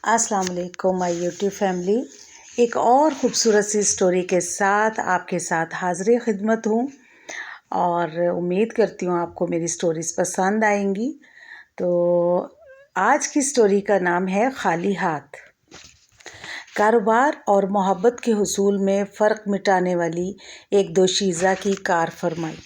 अस्सलाम वालेकुम my YouTube family. एक और ख़ूबसूरत सी स्टोरी के साथ आपके साथ हाज़िर खिदमत हूँ और उम्मीद करती हूँ आपको मेरी स्टोरीज़ पसंद आएंगी। तो आज की स्टोरी का नाम है खाली हाथ। कारोबार और मोहब्बत के हुसूल में फ़र्क मिटाने वाली एक दोशीज़ा की कार फरमाई।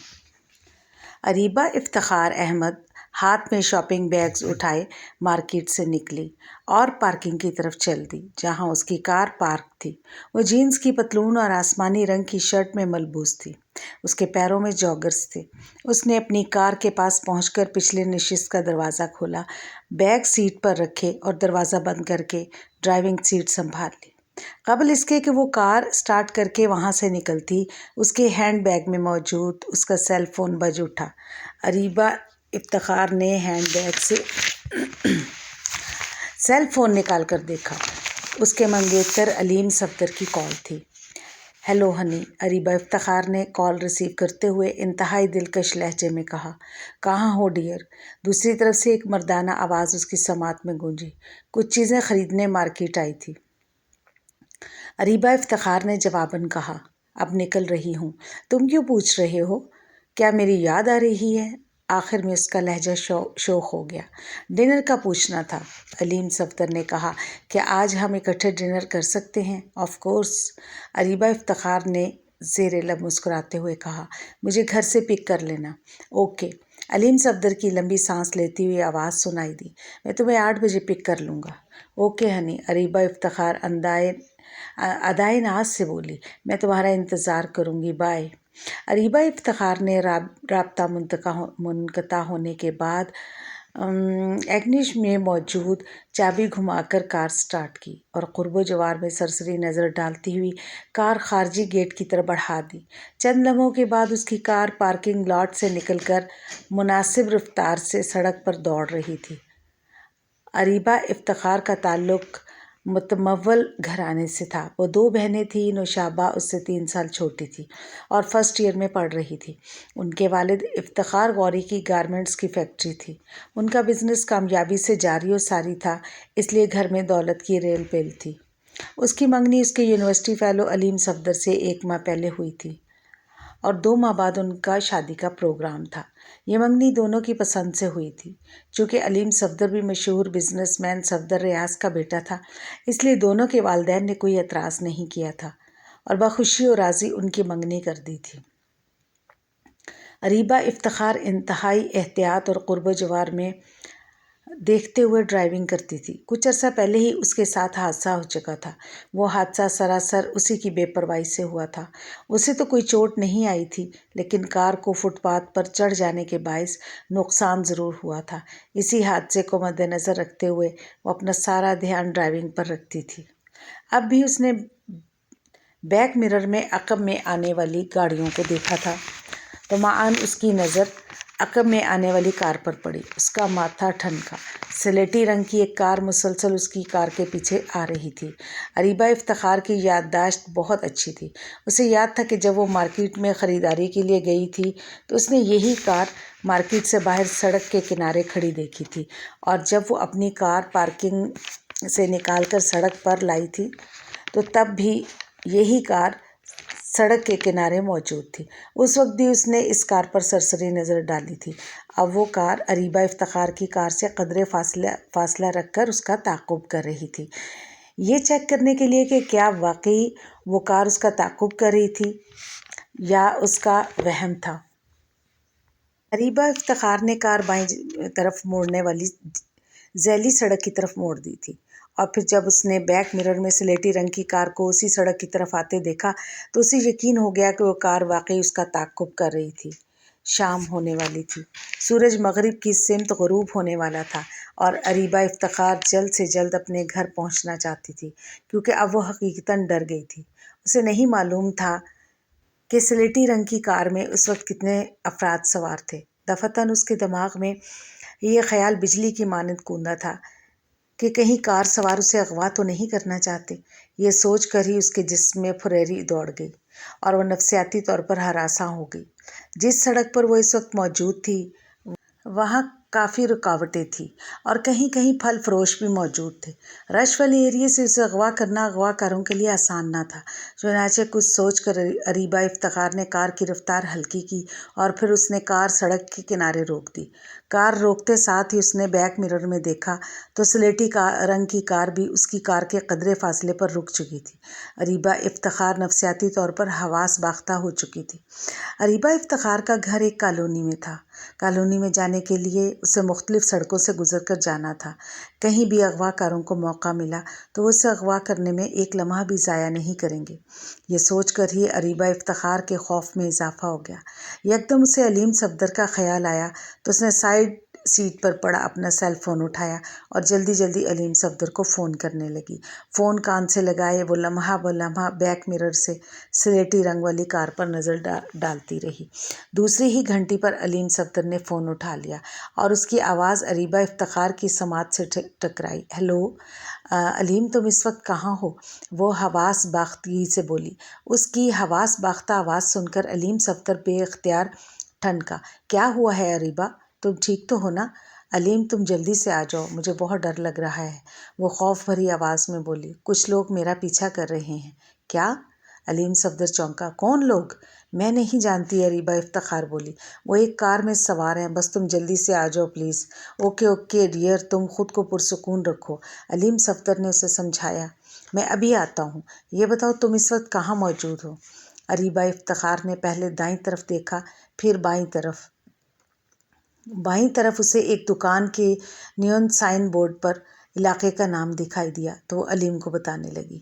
अरीबा इफ्तिखार अहमद हाथ में शॉपिंग बैग्स उठाए मार्केट से निकली और पार्किंग की तरफ चल दी जहां उसकी कार पार्क थी। वो जीन्स की पतलून और आसमानी रंग की शर्ट में मलबूस थी। उसके पैरों में जॉगर्स थे। उसने अपनी कार के पास पहुंचकर पिछले नशिस्त का दरवाज़ा खोला, बैग सीट पर रखे और दरवाज़ा बंद करके ड्राइविंग सीट संभाल ली। कबल इसके कि वो कार स्टार्ट करके वहाँ से निकलती, उसके हैंड बैग में मौजूद उसका सेल फ़ोन बज उठा। अरीबा इफ्तिखार ने हैंड बैग से सेल फ़ोन निकाल कर देखा। उसके मंगेतर अलीम सफदर की कॉल थी। हेलो हनी, अरीबा इफ्तिखार ने कॉल रिसीव करते हुए इंतहाई दिलकश लहजे में कहा। कहाँ हो डियर? दूसरी तरफ से एक मर्दाना आवाज़ उसकी समात में गूंजी। कुछ चीज़ें ख़रीदने मार्केट आई थी। अरीबा इफ्तिखार ने जवाबन कहा, अब निकल रही हूँ। तुम क्यों पूछ रहे हो? क्या मेरी याद आ रही है? आखिर में उसका लहजा शोख हो गया। डिनर का पूछना था। अलीम सफदर ने कहा, क्या आज हम इकट्ठे डिनर कर सकते हैं? ऑफ कोर्स, अरीबा इफ्तिखार ने ज़ेरे लब मुस्कुराते हुए कहा। मुझे घर से पिक कर लेना। ओके। अलीम सफदर की लंबी सांस लेती हुई आवाज़ सुनाई दी। मैं तुम्हें 8 बजे पिक कर लूँगा। ओके हनी, अरीबा इफ्तिखार अदाए नाज से बोली। मैं तुम्हारा इंतज़ार करूँगी, बाय। अरीबा इफ्तिखार ने राब्ता मुनक़ता होने के बाद एग्निश में मौजूद चाबी घुमाकर कार स्टार्ट की और क़ुर्ब जवार में सरसरी नज़र डालती हुई कार खारजी गेट की तरफ बढ़ा दी। चंद लम्हों के बाद उसकी कार पार्किंग लॉट से निकलकर मुनासिब रफ्तार से सड़क पर दौड़ रही थी। अरीबा इफ्तिखार का ताल्लुक़ मुतमव्वल घराने से था। वो 2 बहनें थीं। नौशाबा उससे 3 साल छोटी थी और फर्स्ट ईयर में पढ़ रही थी। उनके वालिद इफ्तिखार गौरी की गारमेंट्स की फैक्ट्री थी। उनका बिज़नेस कामयाबी से जारी और सारी था, इसलिए घर में दौलत की रेल पेल थी। उसकी मंगनी उसके यूनिवर्सिटी फ़ेलो अलीम सफदर से 1 माह पहले हुई थी और 2 माह बाद उनका शादी का प्रोग्राम था। ये मंगनी दोनों की पसंद से हुई थी। चूँकि अलीम सफदर भी मशहूर बिजनेसमैन सफदर रियाज का बेटा था, इसलिए दोनों के वालिदैन ने कोई एतराज़ नहीं किया था और बखुशी और राज़ी उनकी मंगनी कर दी थी। अरीबा इफ्तिखार इंतहाई एहतियात और क़ुर्ब जवार में देखते हुए ड्राइविंग करती थी। कुछ अर्सा पहले ही उसके साथ हादसा हो चुका था। वो हादसा सरासर उसी की बेपरवाही से हुआ था। उसे तो कोई चोट नहीं आई थी, लेकिन कार को फुटपाथ पर चढ़ जाने के बायस नुकसान ज़रूर हुआ था। इसी हादसे को मद्देनज़र रखते हुए वो अपना सारा ध्यान ड्राइविंग पर रखती थी। अब भी उसने बैक मिरर में अक़ब में आने वाली गाड़ियों को देखा था तो माअन उसकी नज़र अक़ब में आने वाली कार पर पड़ी। उसका माथा ठनका। स्लेटी रंग की एक कार मुसलसल उसकी कार के पीछे आ रही थी। अरीबा इफ्तिखार की याददाश्त बहुत अच्छी थी। उसे याद था कि जब वो मार्केट में ख़रीदारी के लिए गई थी तो उसने यही कार मार्केट से बाहर सड़क के किनारे खड़ी देखी थी और जब वो अपनी कार पार्किंग से निकाल कर सड़क पर लाई थी तो तब भी यही कार सड़क के किनारे मौजूद थी। उस वक्त भी उसने इस कार पर सरसरी नज़र डाली थी। अब वो कार अरीबा इफ्तिखार की कार से कदरे फासला रखकर उसका ताक़ुब कर रही थी, ये चेक करने के लिए कि क्या वाकई वो कार उसका ताक़ुब कर रही थी या उसका वहम था। अरीबा इफ्तिखार ने कार बाईं तरफ मोड़ने वाली जैली सड़क की तरफ मोड़ दी थी और फिर जब उसने बैक मिरर में स्लेटी रंग की कार को उसी सड़क की तरफ आते देखा तो उसे यकीन हो गया कि वो कार वाकई उसका ताक़ुब कर रही थी। शाम होने वाली थी। सूरज मगरिब की सिमत ग़ुरूब होने वाला था और अरीबा इफ्तिखार जल्द से जल्द अपने घर पहुंचना चाहती थी, क्योंकि अब वो हकीकतन डर गई थी। उसे नहीं मालूम था कि स्लेटी रंग की कार में उस वक्त कितने अफराद सवार थे। दफ़तन उसके दिमाग में ये ख्याल बिजली की मानद कूदा था कि कहीं कार सवार उसे अगवा तो नहीं करना चाहते। ये सोच कर ही उसके जिस्म में फुरेरी दौड़ गई और वह नफसियाती तौर पर हरासा हो गई। जिस सड़क पर वो इस वक्त मौजूद थी वहाँ काफ़ी रुकावटें थीं और कहीं कहीं फल फरोश भी मौजूद थे। रश वाले एरिए से उसे अगवा करना अगवाकारों के लिए आसान ना था। चुनाचे कुछ सोच कर अरीबा इफ्तिखार ने कार की रफ्तार हल्की की और फिर उसने कार सड़क के किनारे रोक दी। कार रोकते साथ ही उसने बैक मिरर में देखा तो स्लेटी रंग की कार भी उसकी कार के कदरे फासले पर रुक चुकी थी। अरीबा इफ्तिखार नफसियाती तौर पर हवास बाख्ता हो चुकी थी। अरीबा इफ्तिखार का घर एक कॉलोनी में था। कॉलोनी में जाने के लिए उसे मुख्तलिफ सड़कों से गुजर कर जाना था। कहीं भी अगवाकारों को मौका मिला तो वो उसे अगवा करने में एक लम्हा भी ज़ाया नहीं करेंगे। ये सोच कर ही अरीबा इफ्तिखार के खौफ में इजाफा हो गया। यकदम उसे अलीम सफदर का ख्याल आया तो उसने साइड सीट पर पड़ा अपना सेल फ़ोन उठाया और जल्दी जल्दी अलीम सफदर को फ़ोन करने लगी। फ़ोन कान से लगाए वो लम्हा ब लम्हा बैक मिरर से स्लेटी रंग वाली कार पर नज़र डालती रही। दूसरी ही घंटी पर अलीम सफदर ने फ़ोन उठा लिया और उसकी आवाज़ अरीबा इफ्तिखार की समात से टकराई। हेलो अलीम, तुम इस वक्त कहाँ हो? वो हवास बाख्तगी से बोली। उसकी हवास बाख्ता आवाज़ सुनकर अलीम सफदर बेख्तियार ठनका। क्या हुआ है अरीबा, तुम ठीक तो हो ना? अलीम, तुम जल्दी से आ जाओ, मुझे बहुत डर लग रहा है, वो खौफ भरी आवाज़ में बोली। कुछ लोग मेरा पीछा कर रहे हैं। क्या? अलीम सफदर चौंका। कौन लोग? मैं नहीं जानती, अरीबा इफ्तिखार बोली। वो एक कार में सवार हैं, बस तुम जल्दी से आ जाओ प्लीज़। ओके ओके डियर, तुम खुद को पुरसुकून रखो, अलीम सफदर ने उसे समझाया। मैं अभी आता हूँ। ये बताओ तुम इस वक्त कहाँ मौजूद हो? अरीबा इफ्तिखार ने पहले दाईं तरफ देखा, फिर बाईं तरफ। बाईं तरफ उसे एक दुकान के नियॉन साइन बोर्ड पर इलाके का नाम दिखाई दिया तो वो अलीम को बताने लगी।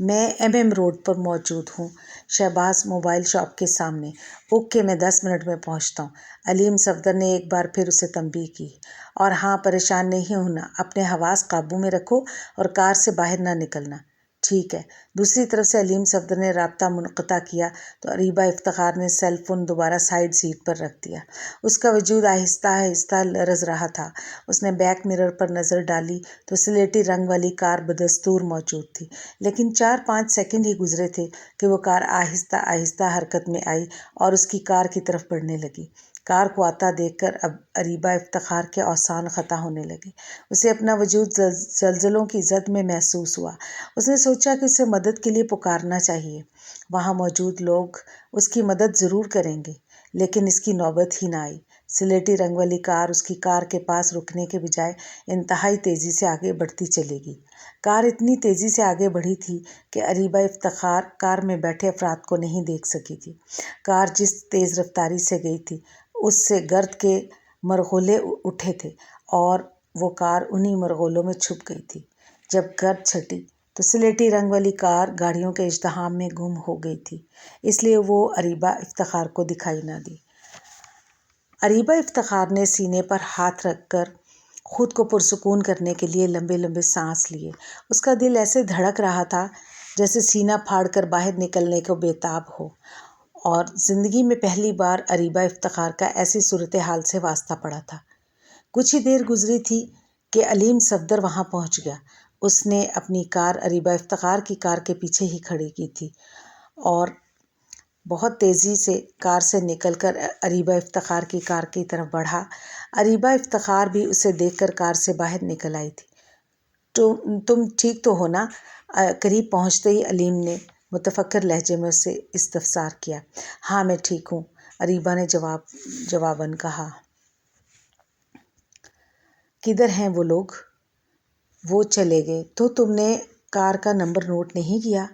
मैं MM रोड पर मौजूद हूँ, शहबाज मोबाइल शॉप के सामने। ओके, मैं 10 मिनट में पहुँचता हूँ। अलीम सफदर ने एक बार फिर उसे तंबीह की। और हाँ, परेशान नहीं होना, अपने हवास काबू में रखो और कार से बाहर ना निकलना। ठीक है। दूसरी तरफ से अलीम सफदर ने राब्ता मुनक़ता किया तो अरीबा इफ्तिखार ने सेल फ़ोन दोबारा साइड सीट पर रख दिया। उसका वजूद आहिस्ता आहिस्ता लरज़ रहा था। उसने बैक मिरर पर नज़र डाली तो स्लेटी रंग वाली कार बदस्तूर मौजूद थी, लेकिन 4-5 सेकंड ही गुजरे थे कि वो कार आहिस्ता आहिस्ता हरकत में आई और उसकी कार की तरफ बढ़ने लगी। कार को आता देखकर अब अरीबा इफ्तिखार के औसान ख़ता होने लगे। उसे अपना वजूद ज़लज़लों की ज़द में महसूस हुआ। उसने सोचा कि उसे मदद के लिए पुकारना चाहिए। वहाँ मौजूद लोग उसकी मदद ज़रूर करेंगे, लेकिन इसकी नौबत ही ना आई। स्लेटी रंग वाली कार उसकी कार के पास रुकने के बजाय इंतहाई तेज़ी से आगे बढ़ती चलेगी। कार इतनी तेज़ी से आगे बढ़ी थी कि अरीबा इफ्तिखार कार में बैठे अफराद को नहीं देख सकी थी। कार जिस तेज़ रफ्तारी से गई थी उससे गर्द के मरगोले उठे थे और वो कार उन्हीं मरगोलों में छुप गई थी। जब गर्द छटी तो स्लेटी रंग वाली कार गाड़ियों के इज़्दिहाम में गुम हो गई थी, इसलिए वो अरीबा इफ्तिखार को दिखाई ना दी। अरीबा इफ्तिखार ने सीने पर हाथ रखकर खुद को पुरसुकून करने के लिए लंबे लंबे सांस लिए। उसका दिल ऐसे धड़क रहा था जैसे सीना फाड़कर बाहर निकलने को बेताब हो। और ज़िंदगी में पहली बार अरीबा इफ्तिखार का ऐसी सूरत हाल से वास्ता पड़ा था। कुछ ही देर गुजरी थी कि अलीम सफदर वहाँ पहुँच गया। उसने अपनी कार अरीबा इफ्तिखार की कार के पीछे ही खड़ी की थी और बहुत तेज़ी से कार से निकलकर अरीबा इफ्तिखार की कार की तरफ बढ़ा। अरीबा इफ्तिखार भी उसे देखकर कार से बाहर निकल आई थी। तुम ठीक तो हो ना? करीब पहुँचते ही अलीम ने मुतफक्कर लहजे में उससे इस्तफसार किया। हाँ, मैं ठीक हूँ, अरीबा ने जवाबन कहा। किधर हैं वो लोग? वो चले गए। तो तुमने कार का नंबर नोट नहीं किया?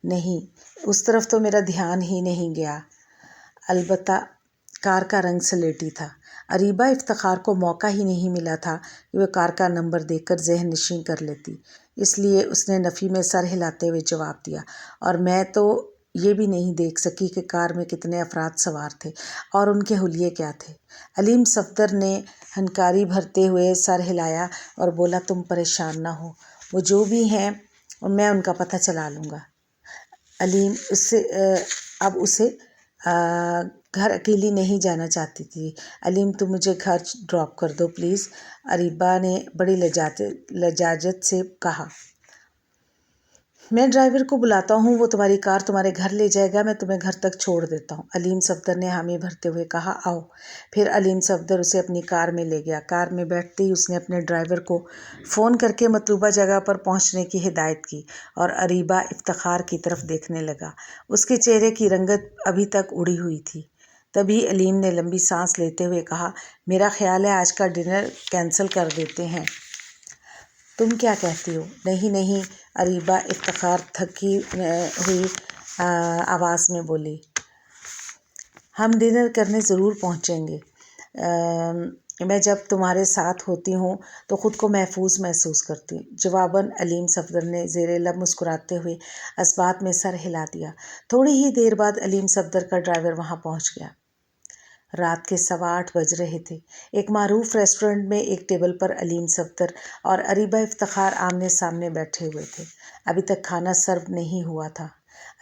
नहीं, उस तरफ तो मेरा ध्यान ही नहीं गया। अलबत्ता कार का रंग स्लेटी था। अरीबा इफ्तिखार को मौका ही नहीं मिला था कि वह कार का नंबर देखकर ज़हन नशीं कर लेती, इसलिए उसने नफ़ी में सर हिलाते हुए जवाब दिया। और मैं तो ये भी नहीं देख सकी कि कार में कितने अफराद सवार थे और उनके हुलिये क्या थे। अलीम सफदर ने हनकारी भरते हुए सर हिलाया और बोला, तुम परेशान ना हो, वो जो भी हैं मैं उनका पता चला लूँगा। अलीम अब उसे घर अकेली नहीं जाना चाहती थी। अलीम, तुम मुझे घर ड्रॉप कर दो प्लीज़, अरीबा ने बड़ी लजाजत से कहा। मैं ड्राइवर को बुलाता हूँ, वो तुम्हारी कार तुम्हारे घर ले जाएगा, मैं तुम्हें घर तक छोड़ देता हूँ। अलीम सफदर ने हामी भरते हुए कहा, आओ। फिर अलीम सफदर उसे अपनी कार में ले गया। कार में बैठते ही उसने अपने ड्राइवर को फ़ोन करके मतलूबा जगह पर पहुँचने की हिदायत की और अरीबा इफ्तिखार की तरफ देखने लगा। उसके चेहरे की रंगत अभी तक उड़ी हुई थी। तभी अलीम ने लंबी सांस लेते हुए कहा, मेरा ख्याल है आज का डिनर कैंसिल कर देते हैं। तुम क्या कहती हो? नहीं नहीं, अरीबा इफ्तिखार थकी हुई आवाज़ में बोली, हम डिनर करने ज़रूर पहुँचेंगे। मैं जब तुम्हारे साथ होती हूँ तो ख़ुद को महफूज महसूस करती हूँ। जवाबन अलीम सफदर ने ज़ेरे लब मुस्कुराते हुए इस्बात में सर हिला दिया। थोड़ी ही देर बाद अलीम सफदर का ड्राइवर वहाँ पहुँच गया। रात के 8:15 बज रहे थे। एक मारूफ रेस्टोरेंट में एक टेबल पर अलीम सफदर और अरीबा इफ्तिखार आमने सामने बैठे हुए थे। अभी तक खाना सर्व नहीं हुआ था।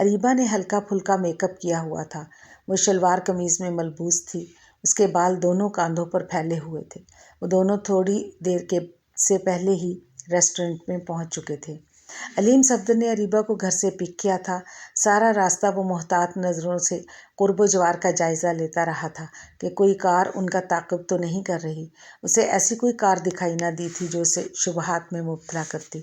अरीबा ने हल्का फुल्का मेकअप किया हुआ था। वो शलवार कमीज़ में मलबूस थी। उसके बाल दोनों कांधों पर फैले हुए थे। वो दोनों थोड़ी देर से पहले ही रेस्टोरेंट में पहुंच चुके थे। अलीम सफदर ने अरीबा को घर से पिक किया था। सारा रास्ता वो मुहतात नज़रों से कुर्ब जवार का जायज़ा लेता रहा था कि कोई कार उनका ताक़ुब तो नहीं कर रही। उसे ऐसी कोई कार दिखाई ना दी थी जो उसे शुबहात में मुब्तला करती।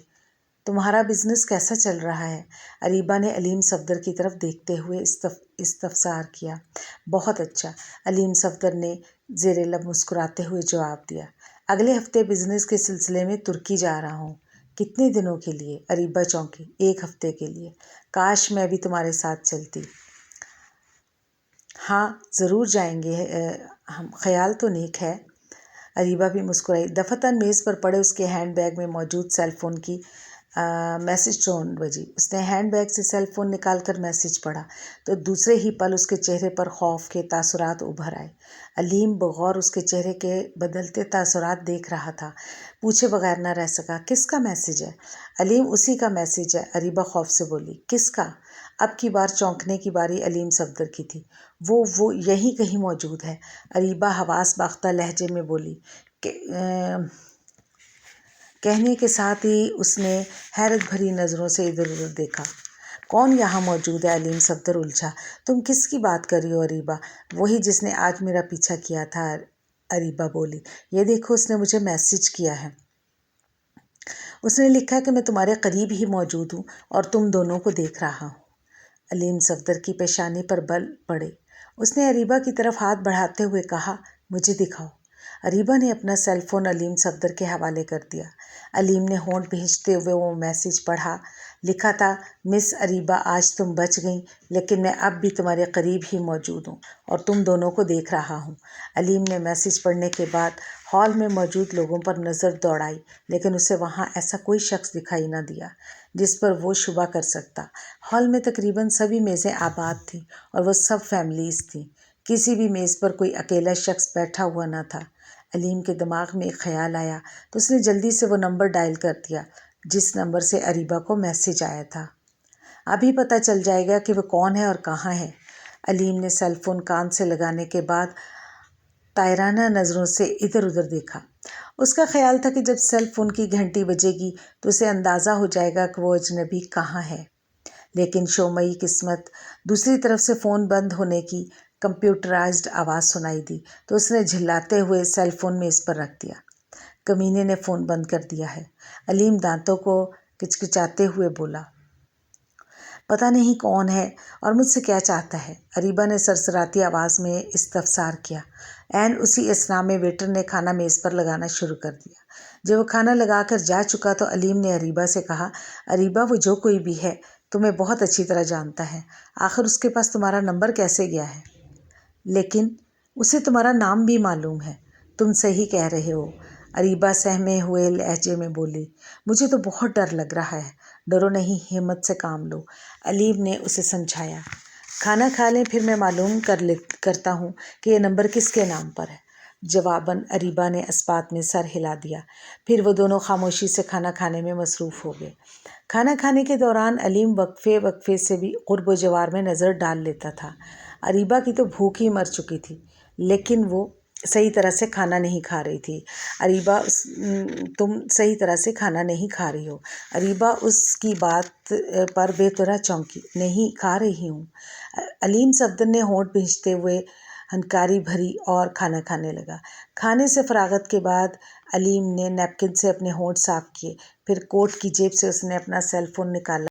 तुम्हारा बिजनेस कैसा चल रहा है? अरीबा ने अलीम सफदर की तरफ देखते हुए इस्तफसार किया। बहुत अच्छा, अलीम सफदर ने ज़ेरे लब मुस्कुराते हुए जवाब दिया। अगले हफ्ते बिजनेस के सिलसिले में तुर्की जा रहा हूँ। कितने दिनों के लिए? अरीबा चौंकी। 1 हफ्ते के लिए। काश मैं भी तुम्हारे साथ चलती। हाँ ज़रूर जाएंगे, हम ख्याल तो नेक है। अरीबा भी मुस्कुराई। दफतन मेज़ पर पड़े उसके हैंड बैग में मौजूद सेल फ़ोन की मैसेज टोन बजी। उसने हैंड बैग से सेल फ़ोन निकाल कर मैसेज पढ़ा तो दूसरे ही पल उसके चेहरे पर खौफ के तासुरात उभर आए। अलीम बगौर उसके चेहरे के बदलते तासुरात देख रहा था। पूछे बगैर न रह सका, किसका मैसेज है? अलीम, उसी का मैसेज है। अरीबा खौफ से बोली। किसका? अब की बार चौंकने की बारी अलीम सफदर की थी। वो यहीं कहीं मौजूद है। अरीबा हवास बाख्ता लहजे में बोली। कहने के साथ ही उसने हैरत भरी नज़रों से इधर उधर देखा। कौन यहाँ मौजूद है? अलीम सफदर उलझा। तुम किसकी बात कर रही हो अरीबा? वही जिसने आज मेरा पीछा किया था। अरीबा बोली। ये देखो, उसने मुझे मैसेज किया है। उसने लिखा कि मैं तुम्हारे करीब ही मौजूद हूँ और तुम दोनों को देख रहा हूँ। अलीम सफदर की पेशानी पर बल पड़े। उसने अरीबा की तरफ हाथ बढ़ाते हुए कहा, मुझे दिखाओ। अरीबा ने अपना सेल फ़ोन अलीम सफदर के हवाले कर दिया। अलीम ने होंठ भेजते हुए वो मैसेज पढ़ा। लिखा था, मिस अरीबा, आज तुम बच गई, लेकिन मैं अब भी तुम्हारे करीब ही मौजूद हूँ और तुम दोनों को देख रहा हूँ। अलीम ने मैसेज पढ़ने के बाद हॉल में मौजूद लोगों पर नज़र दौड़ाई, लेकिन उसे वहाँ ऐसा कोई शख्स दिखाई न दिया जिस पर वो शुबा कर सकता। हॉल में तकरीबन सभी मेज़ें आबाद थीं और वो सब फैमिलीज़ थीं। किसी भी मेज़ पर कोई अकेला शख्स बैठा हुआ न था। अलीम के दिमाग में एक ख्याल आया तो उसने जल्दी से वो नंबर डायल कर दिया जिस नंबर से अरीबा को मैसेज आया था। अभी पता चल जाएगा कि वो कौन है और कहाँ है। अलीम ने सेल फ़ोन कान से लगाने के बाद तायराना नज़रों से इधर उधर देखा। उसका ख्याल था कि जब सेल फ़ोन की घंटी बजेगी तो उसे अंदाज़ा हो जाएगा कि वो अजनबी कहाँ है। लेकिन शोमई किस्मत, दूसरी तरफ से फ़ोन बंद होने की कंप्यूटराइज्ड आवाज़ सुनाई दी तो उसने झिल्लाते हुए सेल फ़ोन मेज़ पर रख दिया। कमीने ने फ़ोन बंद कर दिया है। अलीम दांतों को किचकिचाते हुए बोला। पता नहीं कौन है और मुझसे क्या चाहता है। अरीबा ने सरसराती आवाज़ में इस्तफसार किया। ऐन उसी असना में वेटर ने खाना मेज़ पर लगाना शुरू कर दिया। जब वो खाना लगाकर जा चुका तो अलीम ने अरीबा से कहा, अरीबा, वो जो कोई भी है तुम्हें बहुत अच्छी तरह जानता है। आखिर उसके पास तुम्हारा नंबर कैसे गया है? लेकिन उसे तुम्हारा नाम भी मालूम है। तुम सही कह रहे हो, अरीबा सहमे हुए लहजे में बोली। मुझे तो बहुत डर लग रहा है। डरो नहीं, हिम्मत से काम लो, अलीम ने उसे समझाया। खाना खा लें, फिर मैं मालूम करता हूँ कि ये नंबर किसके नाम पर है। जवाबन अरीबा ने इस्बात में सर हिला दिया। फिर वो दोनों खामोशी से खाना खाने में मसरूफ़ हो गए। खाना खाने के दौरान अलीम वक्फे से भी कुर्ब जवार में नज़र डाल लेता था। अरीबा की तो भूख ही मर चुकी थी, लेकिन वो صحیح طرح سے کھانا نہیں کھا رہی تھی۔ اریبہ تم صحیح طرح سے کھانا نہیں کھا رہی ہو۔ اریبہ اس کی بات پر بے طرح چونکی۔ نہیں کھا رہی ہوں۔ علیم صفدر نے ہونٹ بھینچتے ہوئے ہنکاری بھری اور کھانا کھانے لگا۔ کھانے سے فراغت کے بعد علیم نے نیپکن سے اپنے ہونٹ صاف کیے، پھر کوٹ کی جیب سے اس نے اپنا سیل فون نکالا